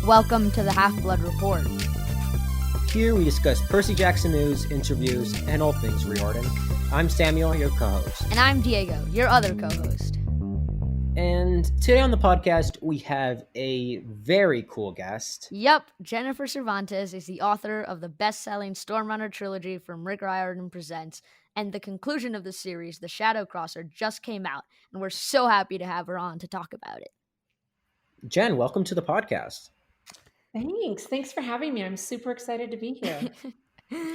Welcome to the Half-Blood Report. Here we discuss Percy Jackson news, interviews, and all things Riordan. I'm Samuel, your co-host. And I'm Diego, your other co-host. And today on the podcast, we have a very cool guest. Yep, Jennifer Cervantes is the author of the best-selling Stormrunner trilogy from Rick Riordan Presents, and the conclusion of the series, The Shadow Crosser, just came out, and we're so happy to have her on to talk about it. Jen, welcome to the podcast. Thanks for having me. I'm super excited to be here.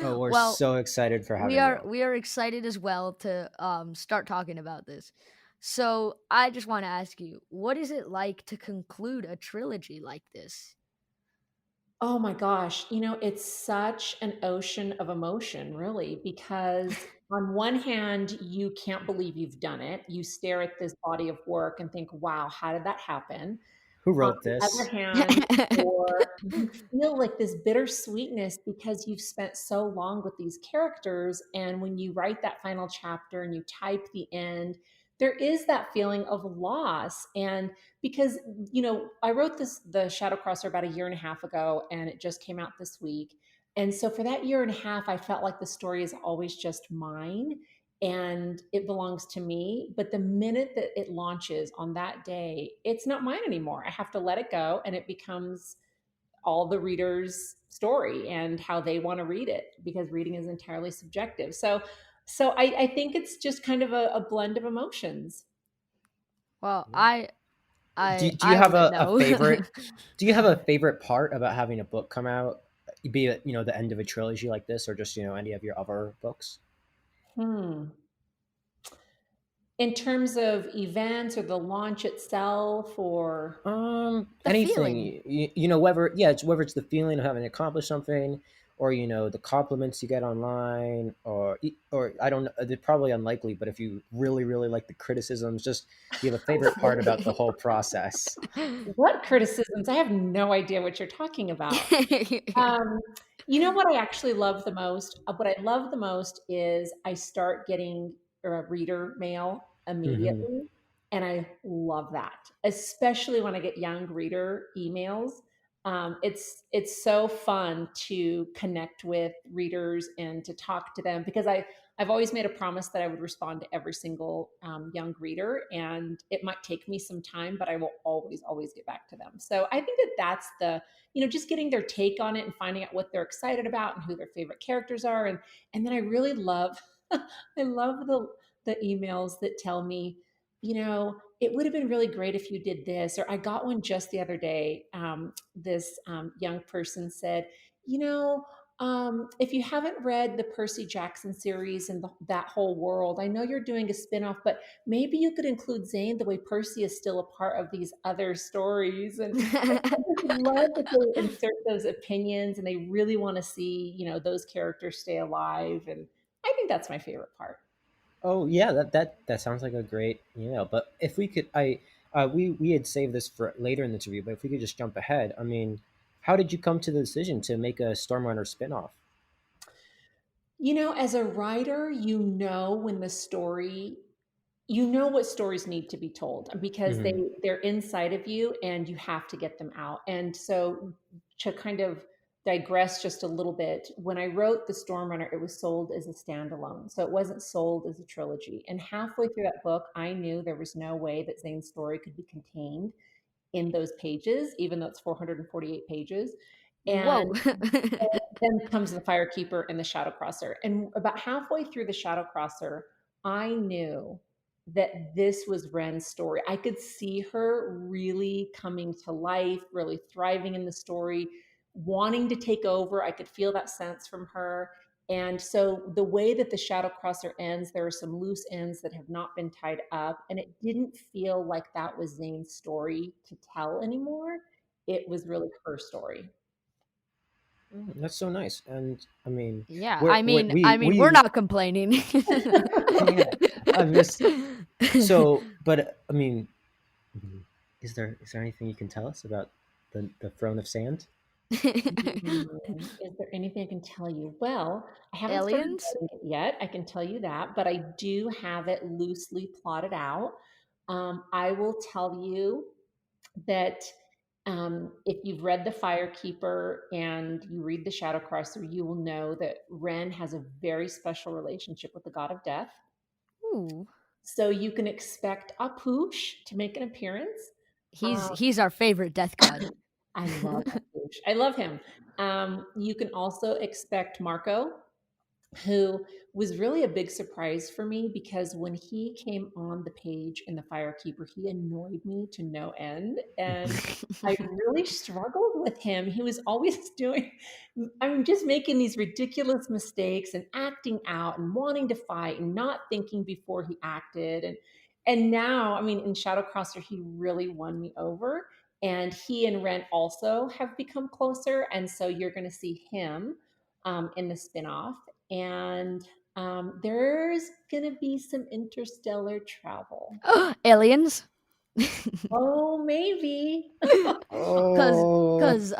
Oh, we're so excited for having you. We are excited as well to start talking about this. So I just want to ask you, what is it like to conclude a trilogy like this? Oh my gosh, it's such an ocean of emotion, really, because on one hand, you can't believe you've done it. You stare at this body of work and think, wow, how did that happen? Who On wrote the this? other hand, or you feel like this bittersweetness because you've spent so long with these characters. And when you write that final chapter and you type the end, there is that feeling of loss. And because, I wrote the Shadow Crosser about a year and a half ago, and it just came out this week. And so for that year and a half, I felt like the story is always just mine and it belongs to me. But the minute that it launches on that day, it's not mine anymore. I have to let it go, and it becomes all the reader's story and how they want to read it, because reading is entirely subjective. So I think it's just kind of a blend of emotions. Well, Do you I have wouldn't a know. favorite? Do you have a favorite part about having a book come out, be it the end of a trilogy like this, or just any of your other books? In terms of events or the launch itself, or The anything, whether it's the feeling of having accomplished something, or the compliments you get online, or I don't know, they're probably unlikely, but if you really like the criticisms, just do you have a favorite part about the whole process? what criticisms? I have no idea what you're talking about. You know what I actually love the most? What I love the most is I start getting reader mail Hmm. immediately. And I love that, especially when I get young reader emails. It's so fun to connect with readers and to talk to them, because I've always made a promise that I would respond to every single young reader, and it might take me some time, but I will always get back to them. So I think that that's just getting their take on it and finding out what they're excited about and who their favorite characters are. And then I really love, I love the emails that tell me, it would have been really great if you did this. Or I got one just the other day. This young person said, if you haven't read the Percy Jackson series and that whole world, I know you're doing a spinoff, but maybe you could include Zane the way Percy is still a part of these other stories. And I just love that they insert those opinions, and they really want to see, those characters stay alive. And I think that's my favorite part. Oh yeah, that sounds like a great But if we could, we had saved this for later in the interview. But if we could just jump ahead, I mean, how did you come to the decision to make a Stormrunner spinoff? As a writer, when the story, what stories need to be told, because Hmm. they're inside of you and you have to get them out. And so, to kind of digress just a little bit, when I wrote The Stormrunner, it was sold as a standalone. So it wasn't sold as a trilogy. And halfway through that book, I knew there was no way that Zane's story could be contained in those pages, even though it's 448 pages. Whoa. And then comes the Firekeeper and the Shadow Crosser. And about halfway through the Shadow Crosser, I knew that this was Ren's story. I could see her really coming to life, really thriving in the story, wanting to take over. I could feel that sense from her. And so the way that the Shadow Crosser ends, there are some loose ends that have not been tied up. And it didn't feel like that was Zane's story to tell anymore. It was really her story. That's so nice, and I mean, Yeah, we're, we we're not complaining. yeah, I'm just but I mean, is there anything you can tell us about the Throne of Sand? Is there anything I can tell you? Well, I haven't started Aliens? writing it yet. I can tell you that, but I do have it loosely plotted out. I will tell you that If you've read The Firekeeper and you read The Shadow Crosser, you will know that Ren has a very special relationship with the god of death. Ooh, So you can expect Apush to make an appearance. he's Um, he's our favorite death god. I love Apush. I love him. You can also expect Marco, who was really a big surprise for me because when he came on the page in The Firekeeper, he annoyed me to no end. And I really struggled with him. He was always doing, I mean, just making these ridiculous mistakes and acting out and wanting to fight and not thinking before he acted. And now, I mean, in Shadowcrosser, he really won me over. And he and Rent also have become closer. And so you're going to see him in the spinoff. And there's going to be some interstellar travel. Aliens. Oh, maybe. Cause, Oh, cause,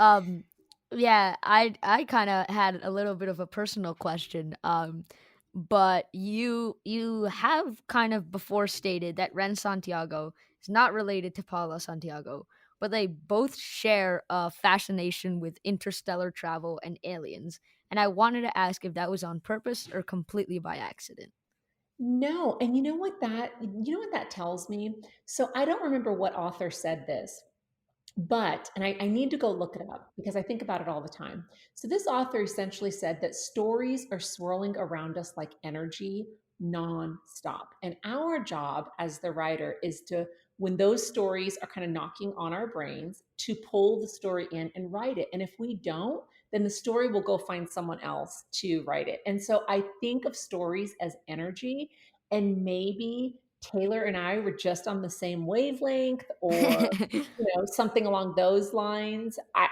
yeah, I kind of had a little bit of a personal question. But you have kind of before stated that Ren Santiago is not related to Paula Santiago, but they both share a fascination with interstellar travel and aliens. And I wanted to ask if that was on purpose or completely by accident. No, and you know what that tells me? So I don't remember what author said this, but, and I need to go look it up because I think about it all the time. So, this author essentially said that stories are swirling around us like energy nonstop. And our job as the writer is to, when those stories are kind of knocking on our brains, to pull the story in and write it. And if we don't, then the story will go find someone else to write it. And so I think of stories as energy, and maybe Taylor and I were just on the same wavelength, or something along those lines. I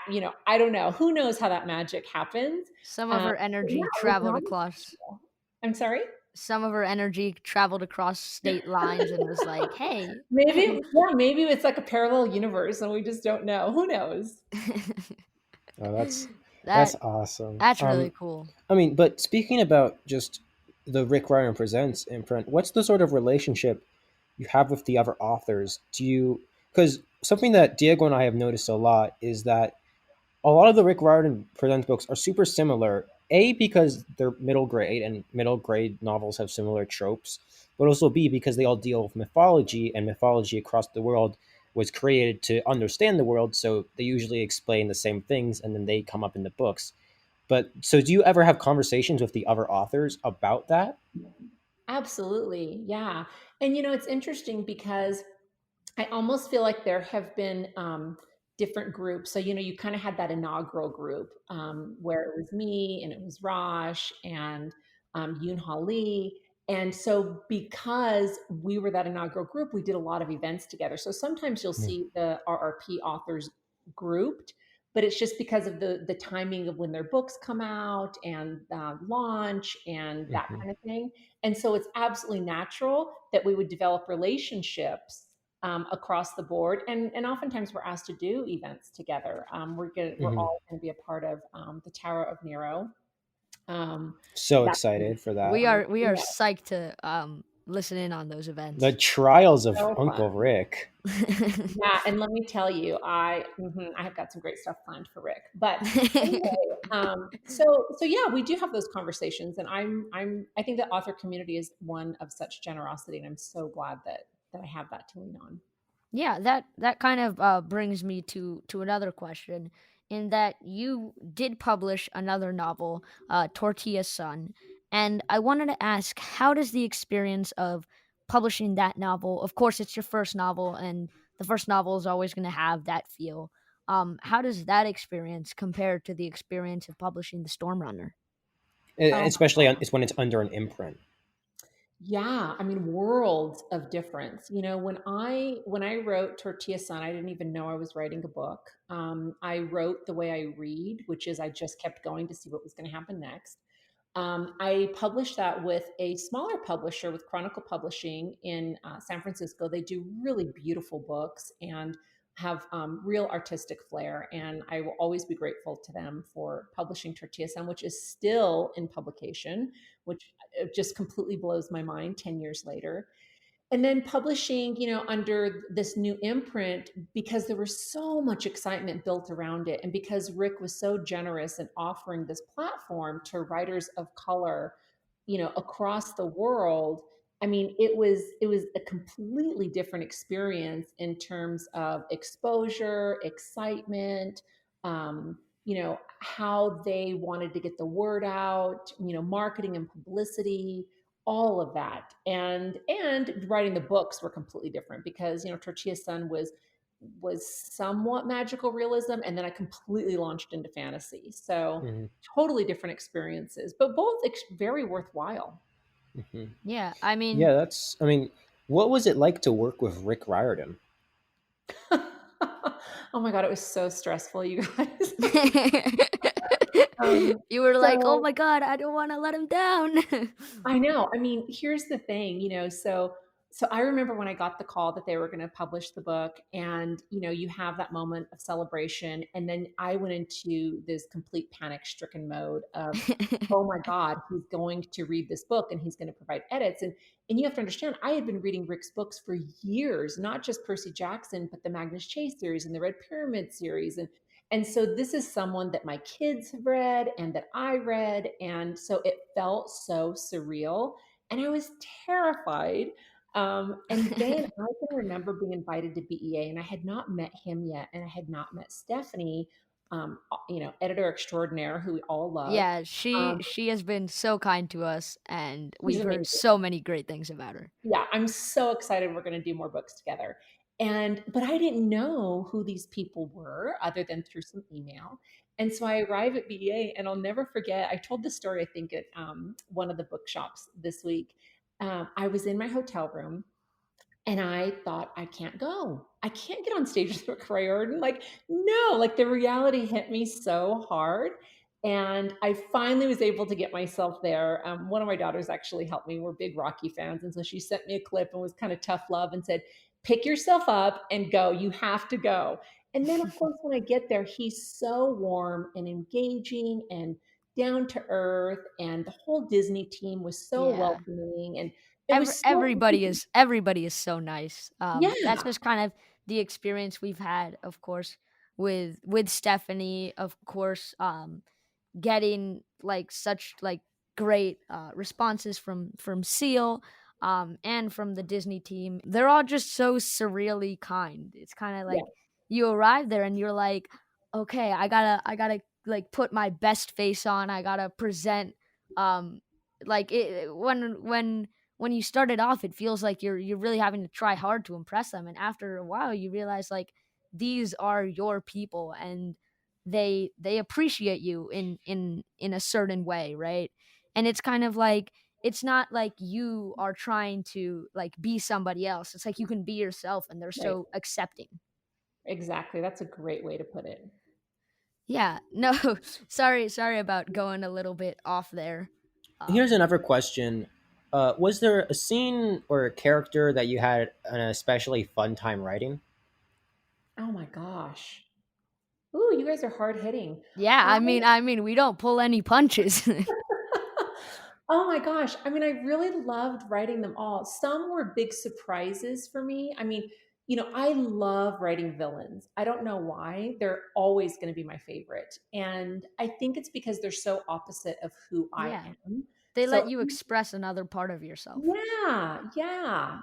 don't know. Who knows how that magic happens? Some of Uh, her but energy yeah, it was traveled not across intentional. I'm sorry. some of her energy traveled across state lines and was like, "Hey." Maybe it's like a parallel universe, and we just don't know. Who knows? oh, that's that awesome. that's really cool. I mean, but speaking about just the Rick Ryan Presents imprint, what's the sort of relationship you have with the other authors? Do you, because something that Diego and I have noticed a lot is that a lot of the Rick Riordan Presents books are super similar. A, because they're middle grade and middle grade novels have similar tropes, but also B, because they all deal with mythology, and mythology across the world was created to understand the world, so they usually explain the same things and then they come up in the books. But so do you ever have conversations with the other authors about that? Absolutely, yeah. And it's interesting because I almost feel like there have been different groups. So, you kind of had that inaugural group where it was me and it was Raj and Yoon Ha Lee. And so, because we were that inaugural group, we did a lot of events together. So, sometimes you'll Mm, see the RRP authors grouped, but it's just because of the timing of when their books come out and launch and that mhm. kind of thing. And so, it's absolutely natural that we would develop relationships across the board, and oftentimes we're asked to do events together. We're Mhm. all going to be a part of the Tower of Nero. So That's gonna excited be for We that. are we are yeah, psyched to listen in on those The events. Trials of so Uncle fun. Rick. Yeah, and let me tell you, I have got some great stuff planned for Rick. But anyway, so yeah, we do have those conversations, and I think the author community is one of such generosity, and I'm so glad that I have that to lean on. Yeah, that kind of brings me to another question. In that you did publish another novel, Tortilla Sun, and I wanted to ask, how does the experience of publishing that novel? Of course, it's your first novel, and the first novel is always going to have that feel. How does that experience compare to the experience of publishing the Storm Runner? Oh Especially it's when it's under an imprint. yeah, I mean, worlds of difference. When I wrote Tortilla Sun, I didn't even know I was writing a book. I wrote the way I read, which is I just kept going to see what was going to happen next. I published that with a smaller publisher, with Chronicle Publishing in San Francisco. They do really beautiful books and have real artistic flair. And I will always be grateful to them for publishing Tortilla Sun, which is still in publication, which just completely blows my mind 10 years later. And then publishing, under this new imprint, because there was so much excitement built around it, and because Rick was so generous in offering this platform to writers of color, across the world. I mean, it was a completely different experience in terms of exposure, excitement, how they wanted to get the word out, marketing and publicity, all of that. And writing the books were completely different because, Tortilla Sun was somewhat magical realism, and then I completely launched into fantasy. So Hmm. totally different experiences, but both very worthwhile. Hmm. Yeah, I mean, Yeah, that's. I mean, what was it like to work with Rick Riordan? Oh my god, it was so stressful, you guys. um, you were like, "Oh so my god, I don't want to let him down." I know. I mean, here's the thing, so I remember when I got the call that they were going to publish the book, and you have that moment of celebration, and then I went into this complete panic-stricken mode of, oh my god, he's going to read this book and he's going to provide edits, and you have to understand, I had been reading Rick's books for years, not just Percy Jackson, but the Magnus Chase series and the Red Pyramid series, and so this is someone that my kids have read and that I read. And so it felt so surreal. And I was terrified. And then I can remember being invited to BEA, and I had not met him yet. And I had not met Stephanie, editor extraordinaire, who we all love. Yeah, she Um, she has been so kind to us, and she's we've heard amazing. so many great things about her. Yeah, I'm so excited we're going to do more books together. But I didn't know who these people were other than through some email. And so I arrive at BEA, and I'll never forget. I told this story, I think, at one of the bookshops this week. I was in my hotel room, and I thought, I can't go. I can't get on stage with Rick Riordan. Like, no, like the reality hit me so hard. And I finally was able to get myself there. One of my daughters actually helped me. We're big Rocky fans. And so she sent me a clip and was kind of tough love and said, pick yourself up and go. You have to go. And then, of course, when I get there, he's so warm and engaging and down to earth. And the whole Disney team was so Yeah. welcoming. And it was so, Everybody is so nice. That's yeah. just kind of the experience we've had, of course, with Stephanie, of course, getting like such like great responses from Seal and from the Disney team. They're all just so surreally kind. It's kind of Yeah, like you arrive there and you're like, okay, I gotta like put my best face on. I gotta present um like it when you started off, it feels like you're really having to try hard to impress them, and after a while you realize like these are your people, and they appreciate you in a certain way, right? And it's kind of like it's not like you are trying to like be somebody else. It's like you can be yourself, and they're right. so accepting. Exactly. That's a great way to put it. Yeah, no, sorry about going a little bit off there. Here's um another question. Was there a scene or a character that you had an especially fun time writing? Oh my gosh. Ooh, you guys are hard hitting. yeah, I, I mean we don't pull any punches. oh my gosh. I mean, I really loved writing them all. Some were big surprises for me. I mean, I love writing villains. I don't know why. They're always going to be my favorite. And I think it's because they're so opposite of who I Yeah, am. they let So you express another part of yourself. yeah, yeah.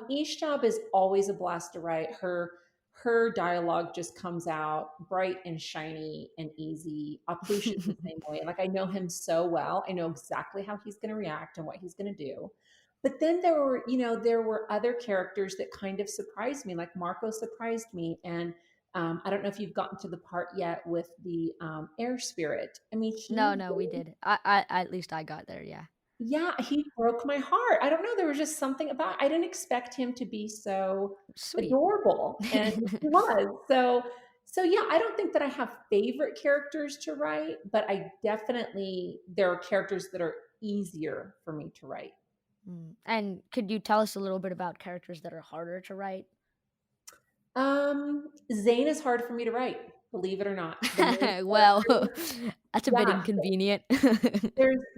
Each job is always a blast to write. Her dialogue just comes out bright and shiny and easy. Akush is the same way. Like I know him so well. I know exactly how he's going to react and what he's going to do. But then there were other characters that kind of surprised me. Like Marco surprised me, and I don't know if you've gotten to the part yet with the air spirit. I mean, No, no, we did. I at least I got there. Yeah. yeah, he broke my heart. I don't know, there was just something about I didn't expect him to be so Sweet. adorable, and he was. So yeah, I don't think that I have favorite characters to write, but I definitely there are characters that are easier for me to write. And could you tell us a little bit about characters that are harder to write? Zane is hard for me to write, believe it or not. The main Well, character, that's a bit yeah, inconvenient.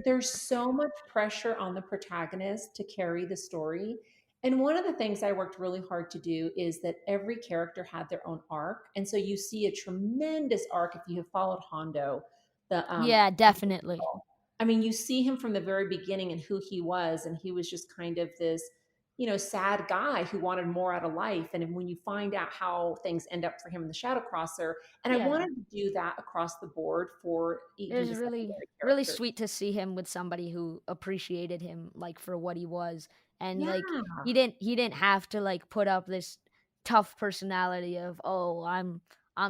there's so much pressure on the protagonist to carry the story. And one of the things I worked really hard to do is that every character had their own arc. And so you see a tremendous arc if you have followed Hondo, the Yeah, definitely. I mean, you see him from the very beginning and who he was, and he was just kind of this, sad guy who wanted more out of life. And when you find out how things end up for him in the Shadow Crosser, and I Yeah. wanted to do that across the board for It even was the really, secondary really characters. sweet to see him with somebody who appreciated him like for what he was. And Yeah. like he didn't have to like put up this tough personality of, oh, I'm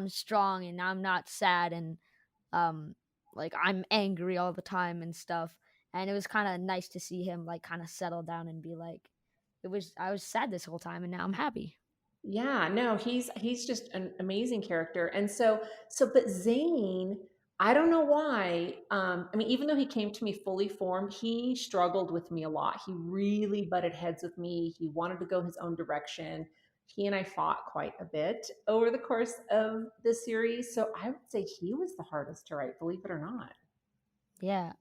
strong and I'm not sad and um like I'm angry all the time and stuff. And it was kind of nice to see him like kind of settle down and be like, I was sad this whole time and now I'm happy. Yeah, no, he's just an amazing character. And but Zane, I don't know why. I mean, even though he came to me fully formed, he struggled with me a lot. He really butted heads with me. He wanted to go his own direction. He and I fought quite a bit over the course of the series. So I would say he was the hardest to write, believe it or not. Yeah.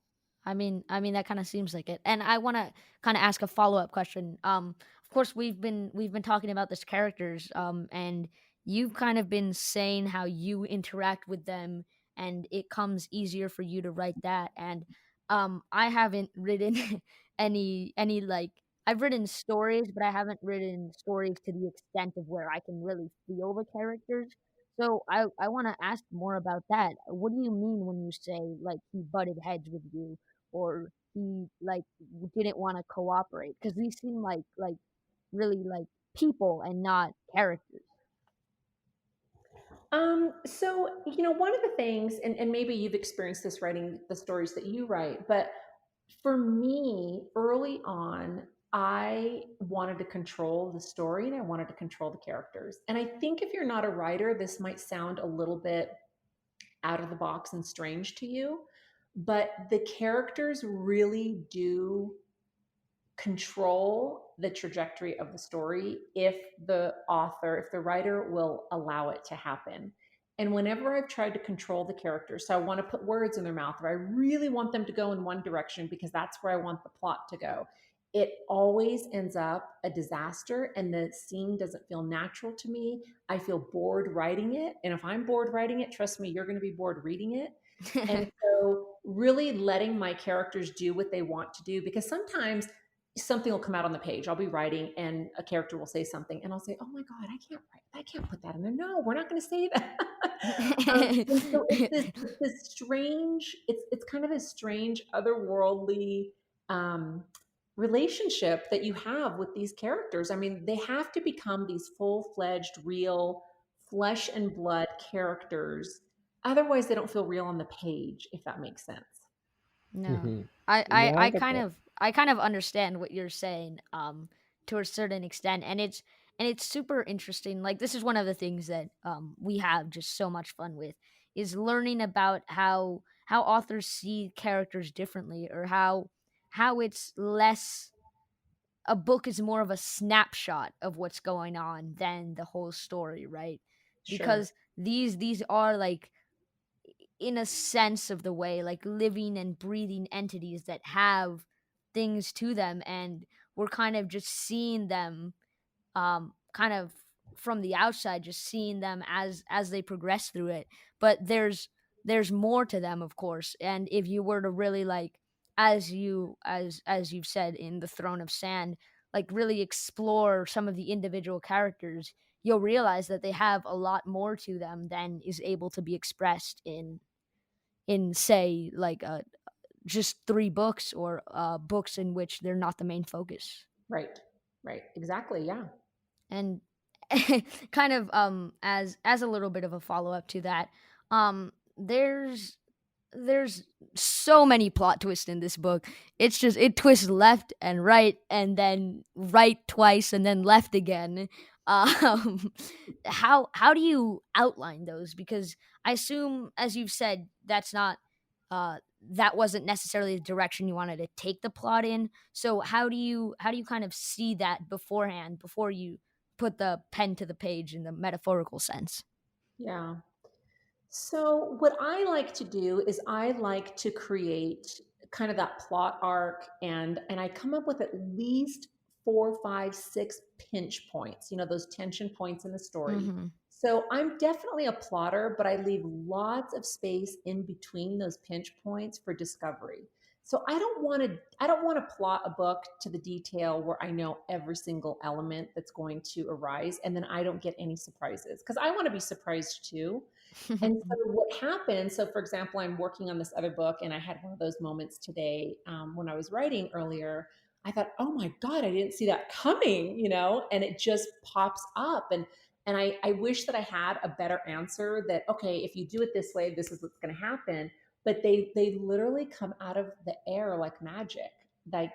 I mean that kind of seems like it. And I want to kind of ask a follow-up question. Of course we've been talking about this characters and you've kind of been saying how you interact with them and it comes easier for you to write that. And I haven't written any like I've written stories, but I haven't written stories to the extent of where I can really feel the characters. So I want to ask more about that. What do you mean when you say like he butted heads with you or he like didn't want to cooperate? Because these seem like really like people and not characters. One of the things, and maybe you've experienced this writing the stories that you write, but for me, early on, I wanted to control the story and I wanted to control the characters. And I think if you're not a writer, this might sound a little bit out of the box and strange to you, but the characters really do control the trajectory of the story if if the writer will allow it to happen. And whenever I've tried to control the characters, so I want to put words in their mouth, or I really want them to go in one direction because that's where I want the plot to go, it always ends up a disaster and the scene doesn't feel natural to me. I feel bored writing it. And if I'm bored writing it, trust me, you're going to be bored reading it. And so, really letting my characters do what they want to do, because sometimes something will come out on the page. I'll be writing and a character will say something and I'll say, "Oh my God, I can't write. I can't put that in there. No, we're not going to say that." And so it's this strange, it's kind of a strange, otherworldly um, relationship that you have with these characters. I mean, they have to become these full-fledged, real, flesh and blood characters. Otherwise, they don't feel real on the page, if that makes sense. No. Hmm. I I No, I I get kind that. of I kind of understand what you're saying to a certain extent and it's super interesting. Like this is one of the things that we have just so much fun with is learning about how authors see characters differently or how it's less a book is more of a snapshot of what's going on than the whole story, right? Sure. Because these are like in a sense of the way like living and breathing entities that have things to them and we're kind of just seeing them kind of from the outside just seeing them as they progress through it but there's more to them of course and if you were to really like as you've said in the Throne of Sand like really explore some of the individual characters you'll realize that they have a lot more to them than is able to be expressed in say like just three books or books in which they're not the main focus Right. Right. Exactly. Yeah. and kind of as a little bit of a follow-up to that there's so many plot twists in this book. It's just it twists left and then right twice and then left again. Um, how do you outline those? Because I assume, as you've said, that wasn't necessarily the direction you wanted to take the plot in. So how do you kind of see that beforehand before you put the pen to the page in the metaphorical sense? Yeah. So, what I like to do is I like to create kind of that plot arc, and I come up with at least 4, 5, 6 pinch points, those tension points in the story. Hmm. So I'm definitely a plotter, but I leave lots of space in between those pinch points for discovery. So I don't want to plot a book to the detail where I know every single element that's going to arise and then I don't get any surprises because I want to be surprised too. And so what happened, so for example, I'm working on this other book and I had one of those moments today when I was writing earlier. I thought, oh my God, I didn't see that coming, and it just pops up. And I wish that I had a better answer that, okay, if you do it this way, this is what's going to happen. But they literally come out of the air like magic. Like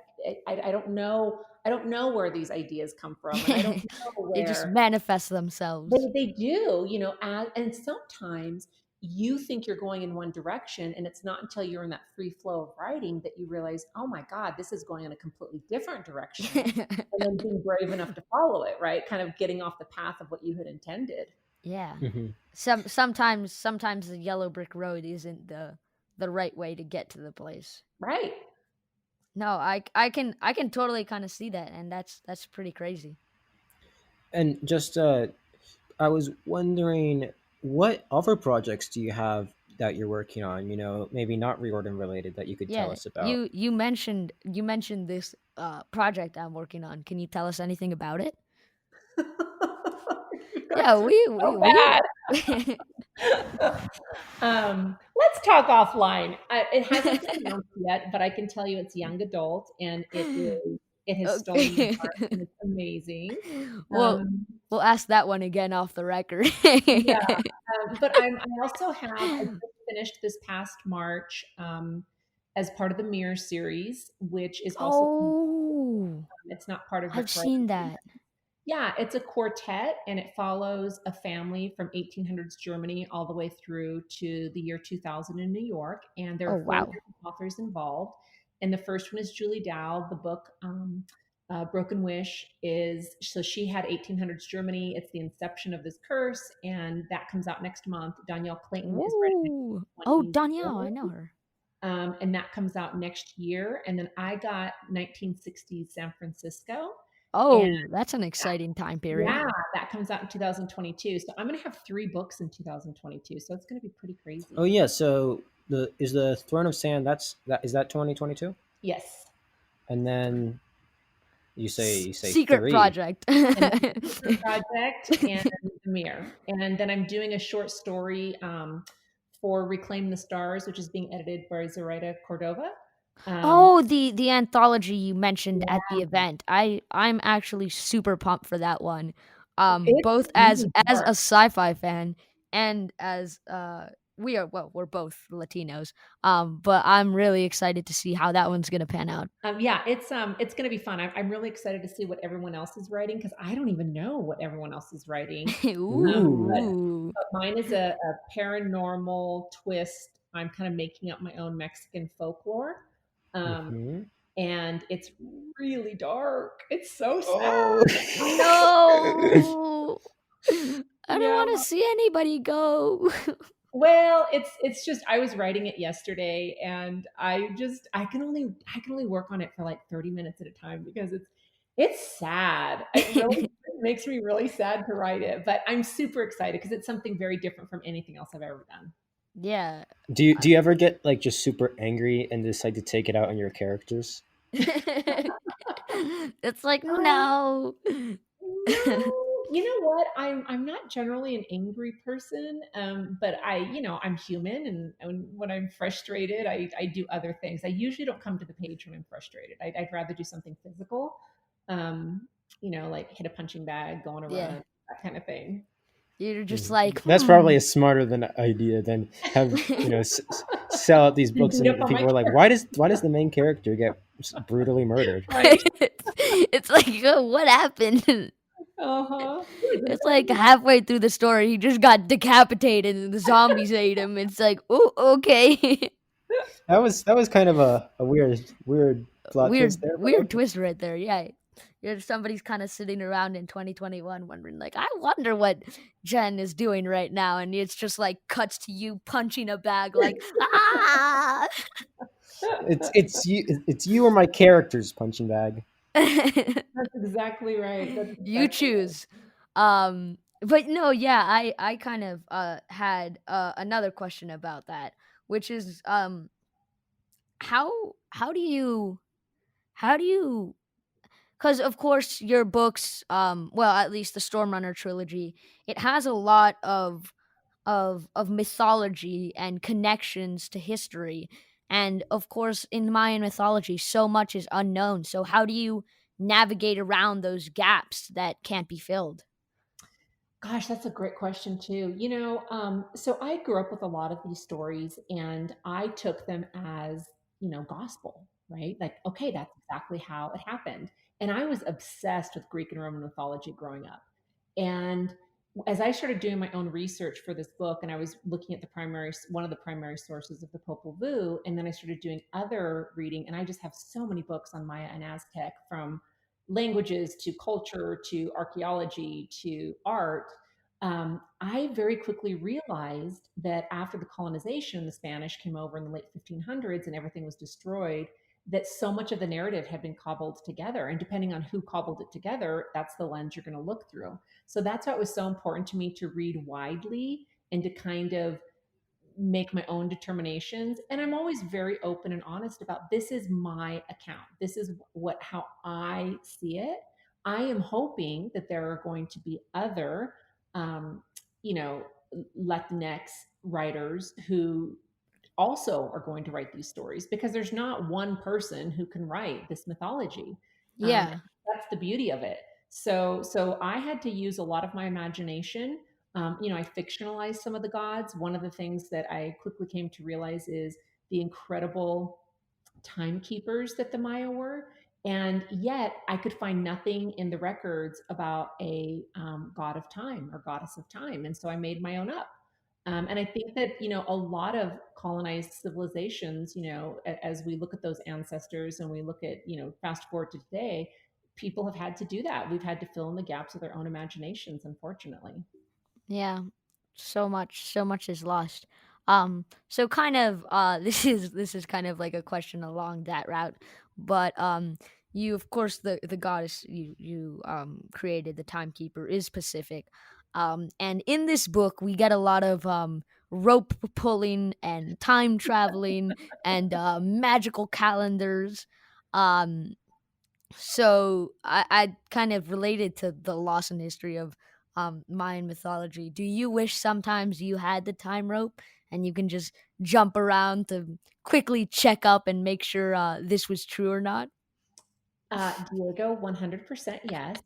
I don't know where these ideas come from, and I don't know They just where manifest they themselves. they do, and sometimes you think you're going in one direction, and it's not until you're in that free flow of writing that you realize, oh my God, this is going in a completely different direction. And then being brave enough to follow it, right? Kind of getting off the path of what you had intended. Yeah. Hmm. Sometimes the yellow brick road isn't the right way to get to the place. Right. No, I can totally kind of see that, and that's pretty crazy. And just I was wondering, what other projects do you have that you're working on? Maybe not reorder related that you could tell Yeah, us about. you mentioned this project I'm working on. Can you tell us anything about it? You Yeah, guys are so we bad. Let's talk offline. It hasn't been announced yet, but I can tell you it's young adult and it has stolen my Okay. heart and it's amazing. Well, Um, we'll ask that one again off the record. yeah, but I also I just finished this past March as part of the Mirror series, which is also Oh, it's not part of Rick I've Riordan. seen that. Yeah, it's a quartet and it follows a family from 1800s Germany all the way through to the year 2000 in New York. And there Oh, are four wow. different authors involved. And the first one is Julie Dow. The book, Broken Wish, is so she had 1800s Germany. It's the inception of this curse. And that comes out next month. Danielle Clayton is writing Ooh. Oh, it. Danielle, I know her. And that comes out next year. And then I got 1960s San Francisco. And Oh, that's an exciting time period. yeah, that comes out in 2022. So I'm going to have 3 books in 2022. So it's going to be pretty Oh crazy. yeah, so the Throne of Sand, is that 2022? Yes. And then you say Secret three. project. And then the Secret Project and The Mirror. And then I'm doing a short story for Reclaim the Stars, which is being edited by Zoraida Cordova. Um, Oh, the anthology you mentioned at yeah, the event. I'm actually super pumped for that one. it's Both really as a dark. sci-fi fan and as we're both Latinos. But I'm really excited to see how that one's gonna pan out. Yeah, it's going to be fun. I'm really excited to see what everyone else is writing because I don't even know what everyone else is writing. But Ooh. Ooh. mine is a paranormal twist. I'm kind of making up my own Mexican folklore. Um, Hmm. and it's really dark. It's so sad. Oh. No. I don't Yeah. want to see anybody go. Well, it's just I was writing it yesterday and I can only work on it for like 30 minutes at a time because it's sad. It really makes me really sad to write it, but I'm super excited because it's something very different from anything else I've ever done. Yeah. Do you ever get like just super angry and decide to take it out on your characters? It's like, Um, no. no, you know what? I'm not generally an angry person, but I'm human, and when I'm frustrated, I do other things. I usually don't come to the page when I'm frustrated. I'd rather do something physical, like hit a punching bag, go on a Yeah. run, that kind of thing. You're just Mm. like, That's probably a smarter than idea than have sell out these books Beat up and on my people are like, why does the main character get brutally murdered? right. it's like, oh, what happened? Uh huh. It's like halfway through the story, he just got decapitated and the zombies ate him. It's like, oh, okay. That was kind of a weird plot twist weird, there, but weird okay. twist right there. Yeah. Somebody's kind of sitting around in 2021 wondering, like, I wonder what Jen is doing right now. And it's just like cuts to you punching a bag, like, ah! It's you or my character's punching bag. That's exactly right. That's You exactly right. choose. But no, yeah, I kind of had another question about that, which is how do you how do you because of course your books, well, at least the Stormrunner trilogy, it has a lot of mythology and connections to history. And of course, in Mayan mythology, so much is unknown. So how do you navigate around those gaps that can't be filled? Gosh, that's a great question too. So I grew up with a lot of these stories and I took them as, gospel, right? Like, okay, that's exactly how it happened. And I was obsessed with Greek and Roman mythology growing up. And as I started doing my own research for this book, and I was looking at one of the primary sources of the Popol Vuh, and then I started doing other reading, and I just have so many books on Maya and Aztec, from languages to culture to archaeology to art. I very quickly realized that after the colonization, the Spanish came over in the late 1500s and everything was destroyed, that so much of the narrative had been cobbled together. And depending on who cobbled it together, that's the lens you're going to look through. So that's why it was so important to me to read widely and to kind of make my own determinations. And I'm always very open and honest about, this is my account, this is what how I see it. I am hoping that there are going to be other um, you know Latinx writers who also are going to write these stories, because there's not one person who can write this mythology. Yeah. That's the beauty of it. So I had to use a lot of my imagination. I fictionalized some of the gods. One of the things that I quickly came to realize is the incredible timekeepers that the Maya were. And yet I could find nothing in the records about a god of time or goddess of time. And so I made my own up. And I think that, a lot of colonized civilizations, as we look at those ancestors and we look at, fast forward to today, people have had to do that. We've had to fill in the gaps with our own imaginations, unfortunately. Yeah, so much is lost. So kind of this is kind of like a question along that route, but you, of course, the goddess you created, the timekeeper, is Pacific. And in this book we get a lot of rope pulling and time traveling and magical calendars. Um so I kind of related to the loss in history of Mayan mythology. Do you wish sometimes you had the time rope and you can just jump around to quickly check up and make sure this was true or not? Diego, 100% yes.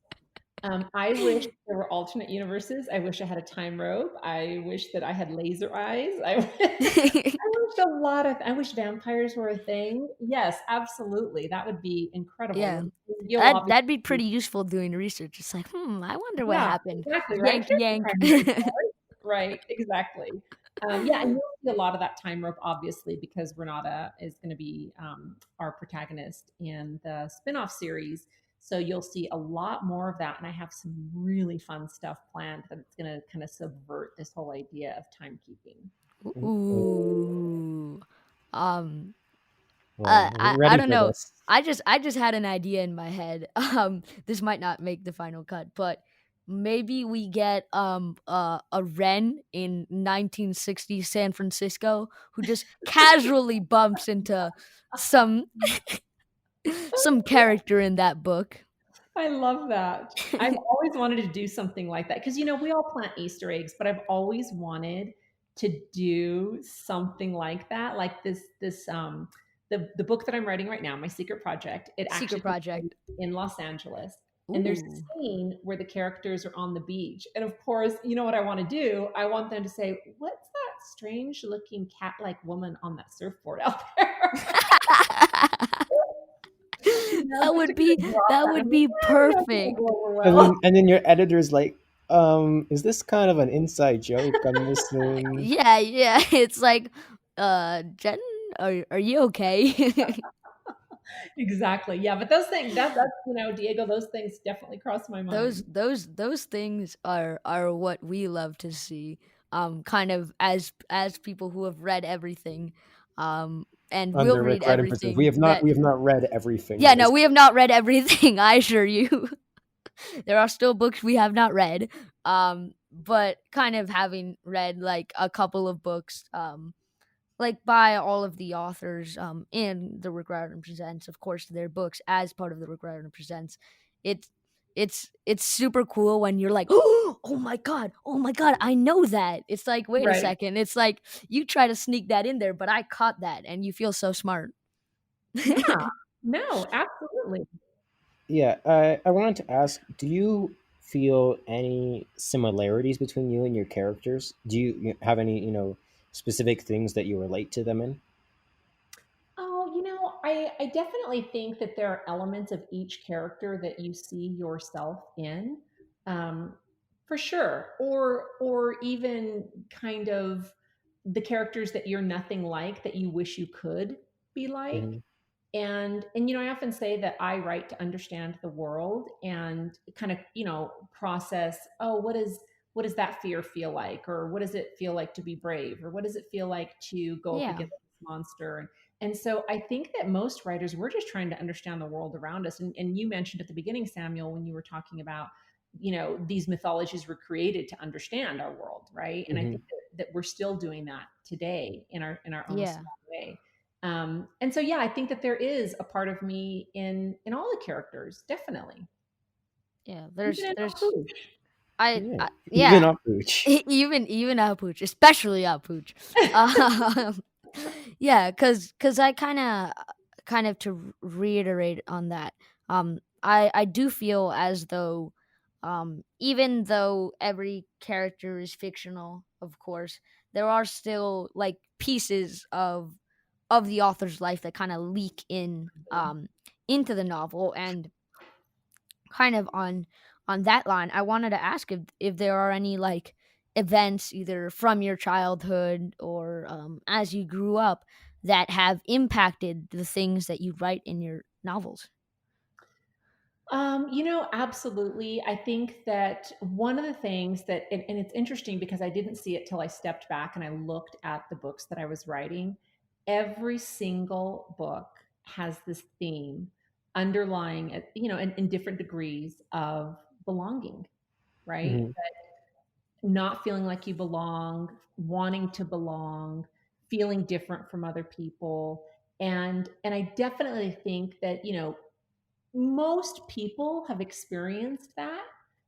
I wish there were alternate universes. I wish I had a time rope. I wish that I had laser eyes. I wish a lot of. I wish vampires were a thing. Yes, absolutely. That would be incredible. Yeah, And you'll that'd be obviously, pretty useful doing research. It's like, I wonder what yeah, happened. exactly, right? Yank, Here's the yank. primary source. Right, exactly. Yeah, and you'll see a lot of that time rope, obviously, because Renata is going to be our protagonist in the spinoff series. So you'll see a lot more of that, and I have some really fun stuff planned that it's going to kind of subvert this whole idea of timekeeping. Ooh. Um, Well, I ready don't for know. this. I just had an idea in my head. This might not make the final cut, but maybe we get a Ren in 1960 San Francisco who just casually bumps into some some character in that book. I love that. I've always wanted to do something like that because, we all plant Easter eggs, but I've always wanted to do something like that. Like the book that I'm writing right now, my secret project, it Secret actually takes place project. in Los Angeles. And there's Ooh. a scene where the characters are on the beach. And of course, you know what I want to do? I want them to say, "What's that strange looking cat like woman on that surfboard out there?" Just to kind of drop That that. would I'm like, be "Yeah, it'll perfect. go over And well." then your editor's like, is this kind of an inside joke I'm missing? Yeah, yeah. It's like, Jen, are you okay? Exactly. Yeah, but those things that's Diego, those things definitely cross my mind. Those things are what we love to see. Kind of as people who have read everything. and we'll Under read Rick Riordan presents. everything that. We have not read everything Yeah, that no, is. we have not read everything. I assure you, there are still books we have not read. But kind of having read like a couple of books, like by all of the authors in the Rick Riordan Presents, of course, their books as part of the Rick Riordan Presents. It's it's super cool when you're like, oh my god, I know that. It's like, wait a Right. second. It's like you try to sneak that in there, but I caught that, and you feel so smart. Yeah. No, absolutely. Yeah, I wanted to ask, do you feel any similarities between you and your characters? Do you have any, specific things that you relate to them in? Oh, I definitely think that there are elements of each character that you see yourself in, um, for sure. Or even kind of the characters that you're nothing like that you wish you could be like. Hmm. And I often say that I write to understand the world and kind of process, oh, what does that fear feel like, or what does it feel like to be brave, or what does it feel like to go up Yeah, against this monster. And so I think that most writers, we're just trying to understand the world around us. And you mentioned at the beginning, Samuel, when you were talking about these mythologies were created to understand our world, right? And I Hmm. think that we're still doing that today in our own yeah, small way. And so, yeah, I think that there is a part of me in all the characters, definitely, yeah. even in There's Pooch. Yeah, even yeah. up Pooch. Even Pooch, especially Pooch. Um, yeah, cause I kind of to reiterate on that. I do feel as though, even though every character is fictional, of course, there are still like pieces of the author's life that kind of leak in into the novel. And kind of on that line, I wanted to ask if there are any like events either from your childhood or as you grew up that have impacted the things that you write in your novels. Absolutely. I think that one of the things that, and it's interesting because I didn't see it till I stepped back and I looked at the books that I was writing. Every single book has this theme underlying it, in different degrees of belonging, right? Hmm. Not feeling like you belong, wanting to belong, feeling different from other people. And I definitely think that, most people have experienced that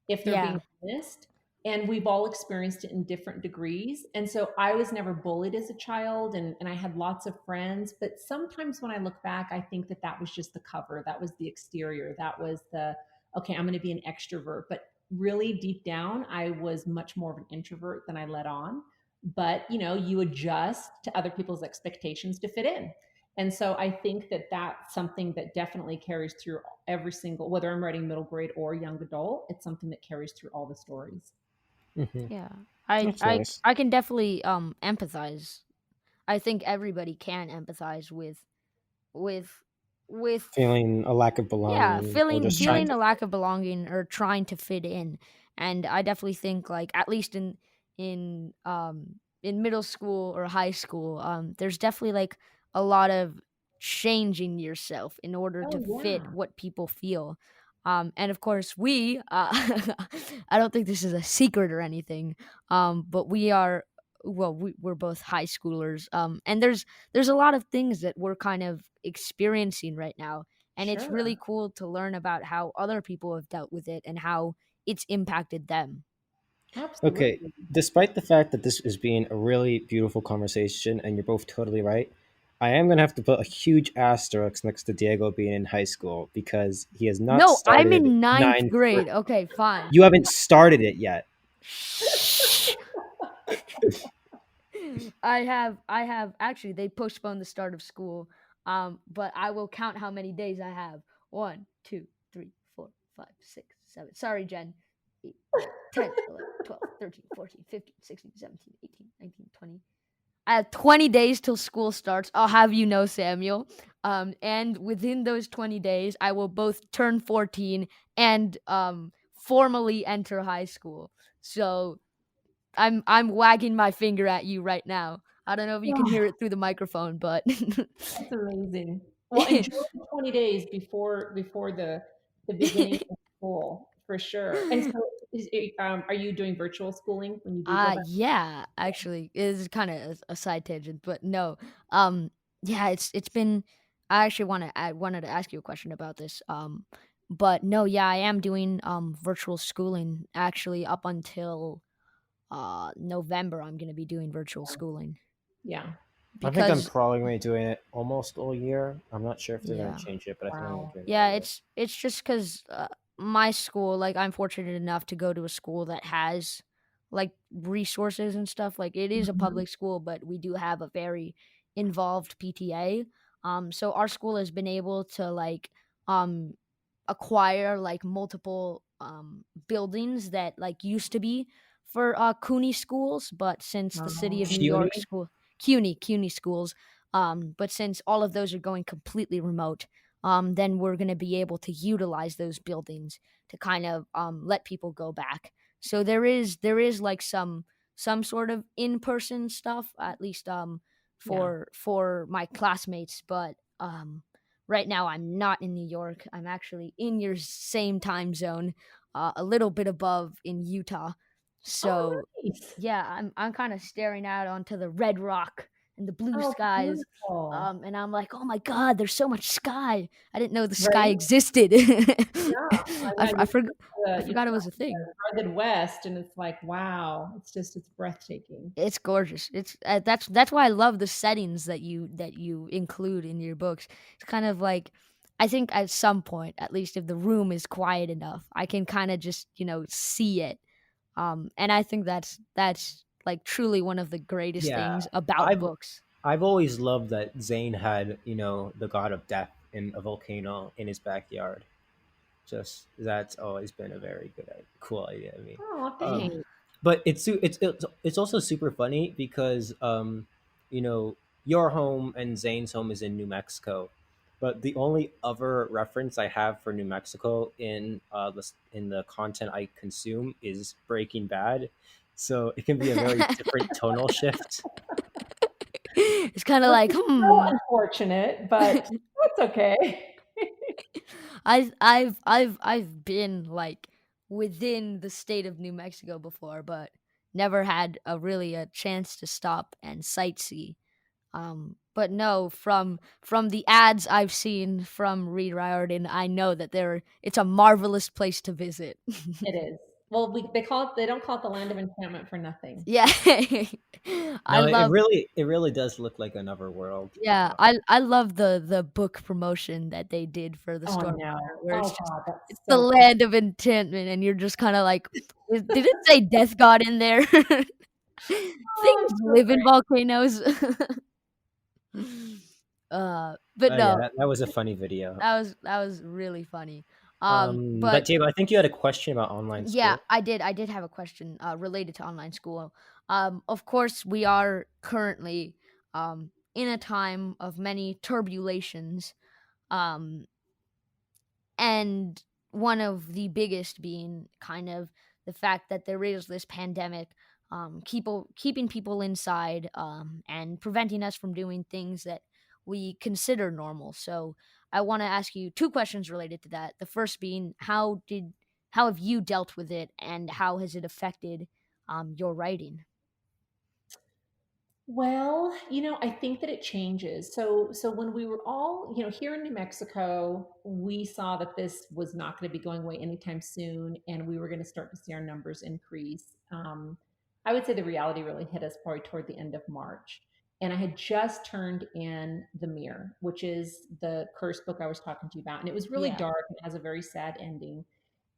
if they're Yeah, being honest, and we've all experienced it in different degrees. And so I was never bullied as a child, and I had lots of friends, but sometimes when I look back I think that that was just the cover, that was the exterior, that was the, okay, I'm going to be an extrovert, but really deep down I was much more of an introvert than I let on. But you adjust to other people's expectations to fit in. And so I think that that's something that definitely carries through every single, whether I'm writing middle grade or young adult, it's something that carries through all the stories. Hmm. yeah. I That's I nice. I can definitely empathize. I think everybody can empathize with with Feeling a lack of yeah, belonging or feeling just trying feeling Mhm. to a fit lack of belonging or trying to fit in. And I definitely think like at least in middle school or high school, there's definitely like a lot of changing yourself in order to Oh, fit yeah. what people feel. And of course we I don't think this is a secret or anything, but we're both high schoolers, and there's a lot of things that we're kind of experiencing right now, and it's really Sure. cool to learn about how other people have dealt with it and how it's impacted them. Okay, Absolutely. despite the fact that this is being a really beautiful conversation and you're both totally right, I am going to have to put a huge asterisk next to Diego being in high school because he has not No, I'm started in ninth ninth grade. grade. Okay, fine. You haven't started it yet. Shh. I have actually, they postponed the start of school. But I will count how many days I have. 1, 2, 3, 4, 5, 6, 7. Sorry, Jen. 8, 9, 10, 11, 12, 13, 14, 15, 16, 17, 18, 19, 20. I have 20 days till school starts. I'll have you know, Samuel. And within those 20 days, I will both turn 14 and formally enter high school. So I'm wagging my finger at you right now. I don't know if you can Oh, hear it through the microphone, but that's amazing. Well, enjoy the 20 days before the beginning of school for sure. And so, are you doing virtual schooling when you do go back? Yeah, actually, it is kind of a side tangent, but no. Um, yeah, it's been. I wanted to ask you a question about this. But no, yeah, I am doing virtual schooling actually up until November. I'm gonna be doing virtual schooling Yeah. I think I'm because probably going to be doing it almost all year. I'm not sure if they're going to yeah. change it, but I think I'm going to Wow. be doing it all Yeah, year. it's just because my school, like, I'm fortunate enough to go to a school that has, like, resources and stuff, like, it is a Mhm. public school, but we do have a very involved PTA, so our school has been able to, like, um, acquire, like, multiple, buildings that, like, used to be for, CUNY schools, but since the City of New York CUNY? school CUNY schools, but since all of those are going completely remote, then we're going to be able to utilize those buildings to kind of let people go back. So there is like some sort of in person stuff, at least Yeah. for my classmates. But right now I'm not in New York. I'm actually in your same time zone, a little bit above in Utah. Oh, So nice. yeah, I'm kind of staring out onto the red rock and the blue Oh, skies, beautiful. and I'm like, "Oh my god, there's so much sky. I didn't know the sky Right? existed." Yeah. I know I you forgot it come was out a to thing. the rugged West, and it's like, wow, it's breathtaking. It's gorgeous. That's why I love the settings that you include in your books. It's kind of like I think at some point, at least if the room is quiet enough, I can kind of just, see it. And I think that's like truly one of the greatest Yeah. things about I've books. I've always loved that Zane had, the god of death in a volcano in his backyard. Just that's always been a very good, cool idea to me. Oh, Um, Yeah. thanks. but it's also super funny because you know your home and Zane's home is in New Mexico, but the only other reference I have for New Mexico in the content I consume is Breaking Bad, so it can be a very different tonal shift. It's kind of Which like, is so hmm. unfortunate, but that's okay. I've been like within the state of New Mexico before, but never had a chance to stop and sightsee. But no, from the ads I've seen from Reed Riordan, I know that it's a marvelous place to visit. It is. Well, they don't call it the land of enchantment for nothing. Yeah. I No, love it really does look like another world. Yeah, I love the book promotion that they did for the Oh, Stormrunner, no. where Oh, it's just God, that's it's the so cool. land of enchantment, and you're just kinda like, Did it say Death God in there?" Oh, Things it's so live in great. volcanoes. But Yeah, no, that was a funny video. that was really funny. But But Diego, I think you had a question about online yeah, school. I did have a question, related to online school. Of course, we are currently, in a time of many turbulations, um and one of the biggest being kind of the fact that there is this pandemic, keeping people inside, and preventing us from doing things that we consider normal. So I want to ask you two questions related to that. The first being, how have you dealt with it, and how has it affected your writing? Well, I think that it changes. So when we were all, here in New Mexico, we saw that this was not going to be going away anytime soon, and we were going to start to see our numbers increase. I would say the reality really hit us probably toward the end of March. And I had just turned in The Mirror, which is the curse book I was talking to you about. And it was really Yeah, dark. It has a very sad ending.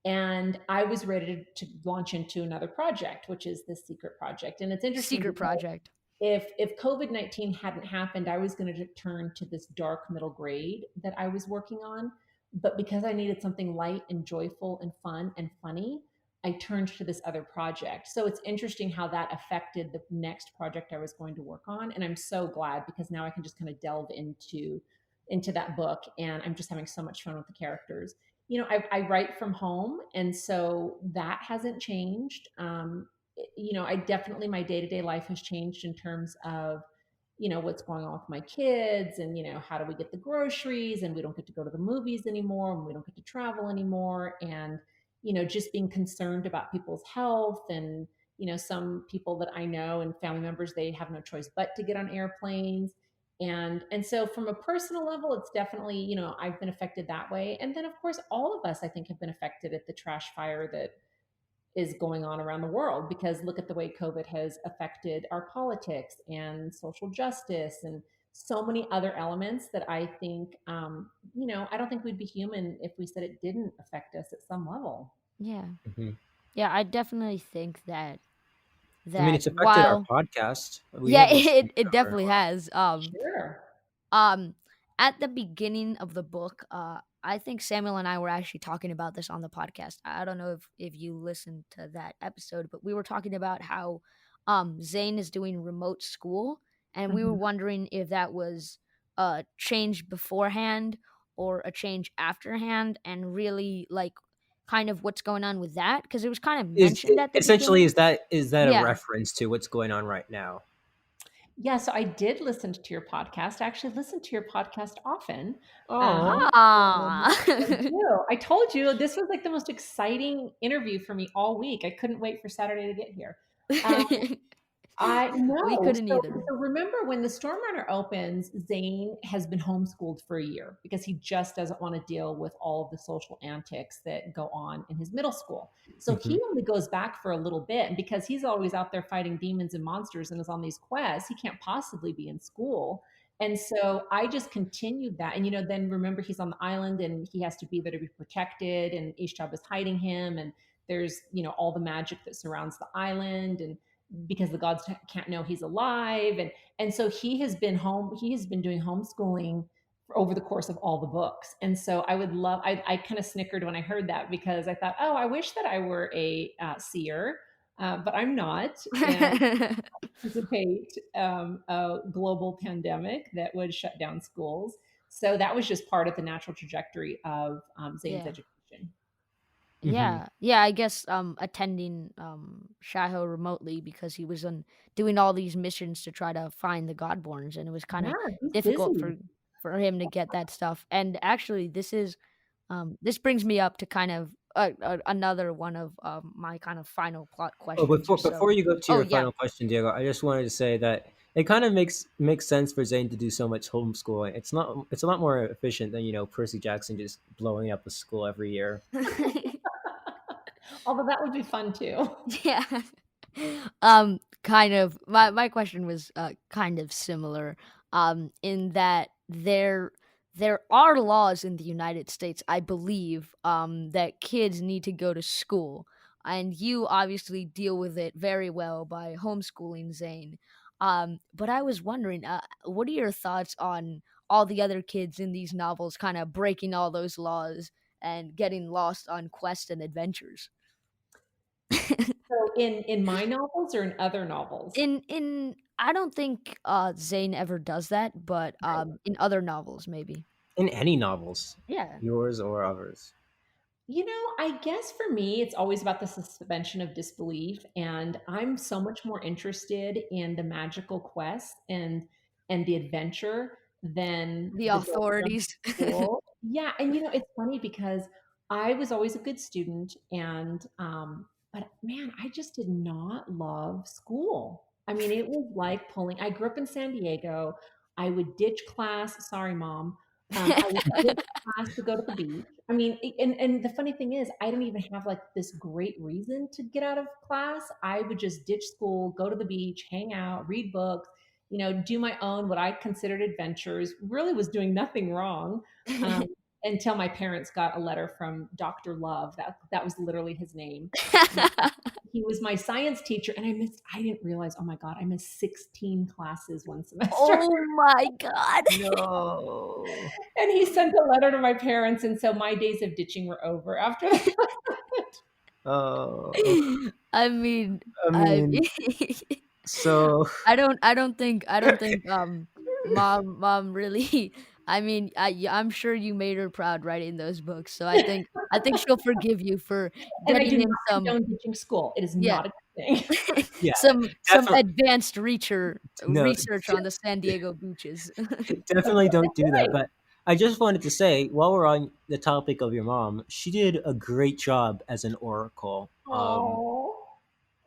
And I was ready to launch into another project, which is this secret project. And it's interesting secret because project. if COVID-19 hadn't happened, I was going to turn to this dark middle grade that I was working on. But because I needed something light and joyful and fun and funny, I turned to this other project. So it's interesting how that affected the next project I was going to work on. And I'm so glad because now I can just kind of delve into that book, and I'm just having so much fun with the characters. I write from home, and so that hasn't changed. I definitely, my day-to-day life has changed in terms of what's going on with my kids, and how do we get the groceries, and we don't get to go to the movies anymore, and we don't get to travel anymore, and just being concerned about people's health. And some people that I know and family members, they have no choice but to get on airplanes. And so from a personal level, it's definitely, I've been affected that way. And then of course all of us, I think, have been affected at the trash fire that is going on around the world, because look at the way COVID has affected our politics and social justice and so many other elements that I think, I don't think we'd be human if we said it didn't affect us at some level. Yeah. Hmm. Yeah, I definitely think I mean, that it's affected our while podcast. We yeah, have this thing it covered. definitely has. Sure. Um, at the beginning of the book, I think Samuel and I were actually talking about this on the podcast. I don't know if you listened to that episode, but we were talking about how Zane is doing remote school, and we were Mhm. wondering if that was a change beforehand or a change afterhand, and really like kind of what's going on with that, because it was kind of Is mentioned at the essentially, beginning. is that a Yeah. reference to what's going on right now? Yeah, so I did listen to your podcast. I actually listen to your podcast often. Oh, Ah. I do. I told you this was like the most exciting interview for me all week. I couldn't wait for Saturday to get here. Um, I We know. couldn't So, either. so remember when the Storm Runner opens, Zane has been homeschooled for a year because he just doesn't want to deal with all of the social antics that go on in his middle school. So hmm. he only goes back for a little bit. And because he's always out there fighting demons and monsters and is on these quests, he can't possibly be in school. And so I just continued that. And, then remember he's on the island and he has to be there to be protected. And Ishtab is hiding him. And there's, all the magic that surrounds the island. And because the gods can't know he's alive. And so he has been doing homeschooling over the course of all the books. And so I kind of snickered when I heard that, because I thought, oh, I wish that I were a seer, but I'm not. And anticipate a global pandemic that would shut down schools. So that was just part of the natural trajectory of Zane's Yeah. education. Hmm. Yeah, I guess attending Shaho remotely because he was doing all these missions to try to find the Godborns, and it was kind Yeah, of he's difficult busy. for him to get that stuff. And actually, this brings me up to kind of another one of my kind of final plot Oh, questions or before so. you go to Oh your yeah. final question, Diego, I just wanted to say that it kind of makes sense for Zane to do so much homeschooling. It's a lot more efficient than Percy Jackson just blowing up a school every year. Although that would be fun too. Yeah. Kind of my question was kind of similar in that there are laws in the United States, I believe, that kids need to go to school, and you obviously deal with it very well by homeschooling Zane. But I was wondering, what are your thoughts on all the other kids in these novels kind of breaking all those laws and getting lost on quests and adventures? So in my novels or in other novels? In I don't think Zane ever does that, but Right. in other novels maybe. In any novels, Yeah. yours or others. I guess for me, it's always about the suspension of disbelief, and I'm so much more interested in the magical quest and the adventure than The the going to authorities. school. Yeah, and it's funny because I was always a good student, and but man, I just did not love school. I mean, it was like pulling. I grew up in San Diego. I would ditch class. Sorry, mom. I would ditch class to go to the beach. I mean, and the funny thing is, I didn't even have like this great reason to get out of class. I would just ditch school, go to the beach, hang out, read books, do my own what I considered adventures. Really was doing nothing wrong. Um, until my parents got a letter from Dr. Love. That was literally his name. And he was my science teacher, and I didn't realize, oh my God, I missed 16 classes one semester. Oh my god. No. And he sent a letter to my parents, and so my days of ditching were over after that. Oh, I mean, I I mean, so I don't think mom really I mean, I'm sure you made her proud writing those books, so I think she'll forgive you for And I getting do in not some condone ditching school. It is yeah, not a good thing. Yeah, some definitely. advanced No, research on the San Diego beaches. definitely don't do that. Right. But I just wanted to say, while we're on the topic of your mom, she did a great job as an oracle. Oh,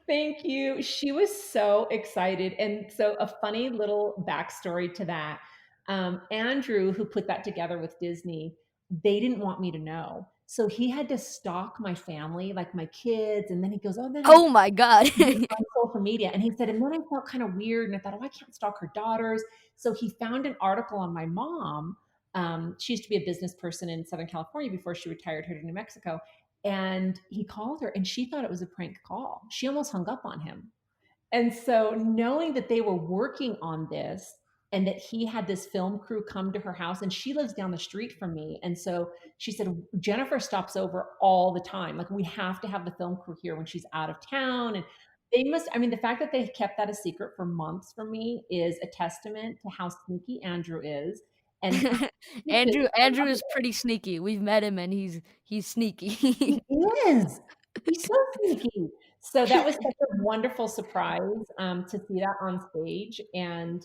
thank you. She was so excited. And so, a funny little backstory to that, Andrew, who put that together with Disney, they didn't want me to know. So he had to stalk my family, like my kids. And then he goes, "Oh, then I Oh my god. on social media." And he said, and then I felt kind of weird. And I thought, oh, I can't stalk her daughters. So he found an article on my mom. She used to be a business person in Southern California before she retired here to New Mexico. And he called her and she thought it was a prank call. She almost hung up on him. And so, knowing that they were working on this and that he had this film crew come to her house, and she lives down the street from me. And so she said, Jennifer stops over all the time. Like, we have to have the film crew here when she's out of town. And they must, I mean, the fact that they kept that a secret for months from me is a testament to how sneaky Andrew is and how Andrew is pretty sneaky. We've met him and he's he sneaky. is. He's so sneaky. So that was such a wonderful surprise to see that on stage, and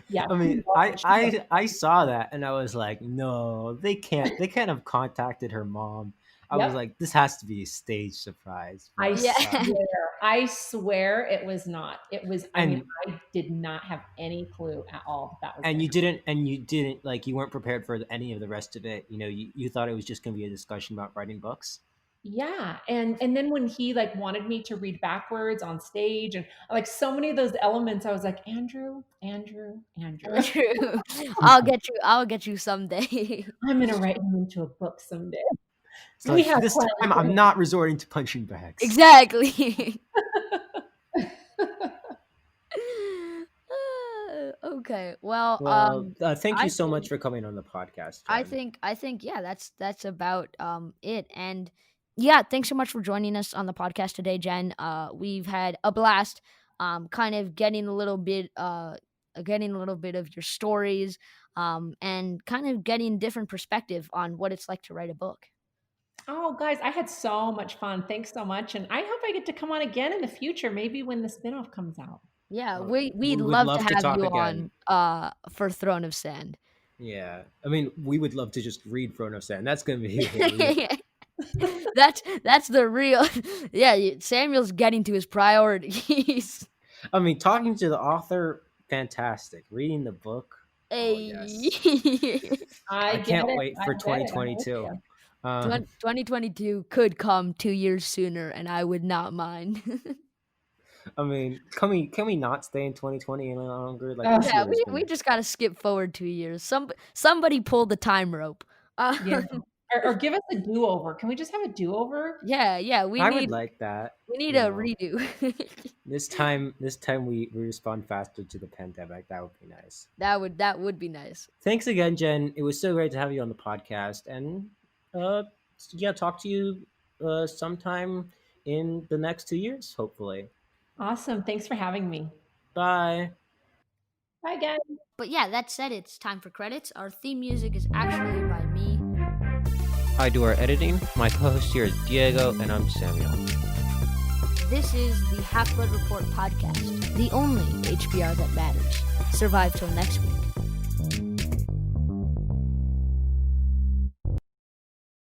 yeah, I she mean, loved it. She loved I saw that and I was like, no, they can't have contacted her mom. I it. was Yep, like, this has to be a stage surprise. I But Yeah. swear it was not. It was. I mean, and I did not have any clue at all that was and going to you happen. didn't like you weren't prepared for any of the rest of it. You know, you thought it was just gonna be a discussion about writing books. Yeah, and then when he like wanted me to read backwards on stage, and like so many of those elements, I was like, Andrew, Andrew, Andrew. Andrew, I'll get you someday. I'm gonna write him into a book someday. It's We like have this plans time for I'm him. not resorting to punching bags. Exactly. Okay. Well, Well, thank you I so much think for coming on the podcast, Jen. yeah, that's about it. And yeah, thanks so much for joining us on the podcast today, Jen. We've had a blast kind of getting a little bit of your stories and kind of getting different perspective on what it's like to write a book. Oh, guys, I had so much fun. Thanks so much, and I hope I get to come on again in the future, maybe when the spinoff comes out. Yeah, Uh, we'd we would love to love to have talk you again. on for Throne of Sand. Yeah, I mean, we would love to just read Throne of Sand. That's gonna be hilarious. That's the real yeah, Samuel's getting to his priorities. I mean, talking to the author, fantastic. Reading the book, oh Hey. yes. I I get can't it. wait I for get it. I'm with 2022. you. Um, 2022 could come 2 years sooner, and I would not mind. I mean, can we not stay in 2020 any longer? Like Ugh, this Yeah, year has we been. just gotta skip forward 2 years. Somebody pull the time rope. yeah, or give us a do-over. Can we just have a do-over? Yeah, I would like that. we need You a know, redo. this time we respond faster to the pandemic. That would be nice. That would be nice. Thanks again, Jen. It was so great to have you on the podcast, and uh, yeah, talk to you sometime in the next 2 years, hopefully. Awesome. Thanks for having me. Bye. Bye, guys. But yeah, that said, it's time for credits. Our theme music is actually by me. I do our editing. My co-host here is Diego, and I'm Samuel. This is the Half Blood Report podcast, the only HBR that matters. Survive till next week.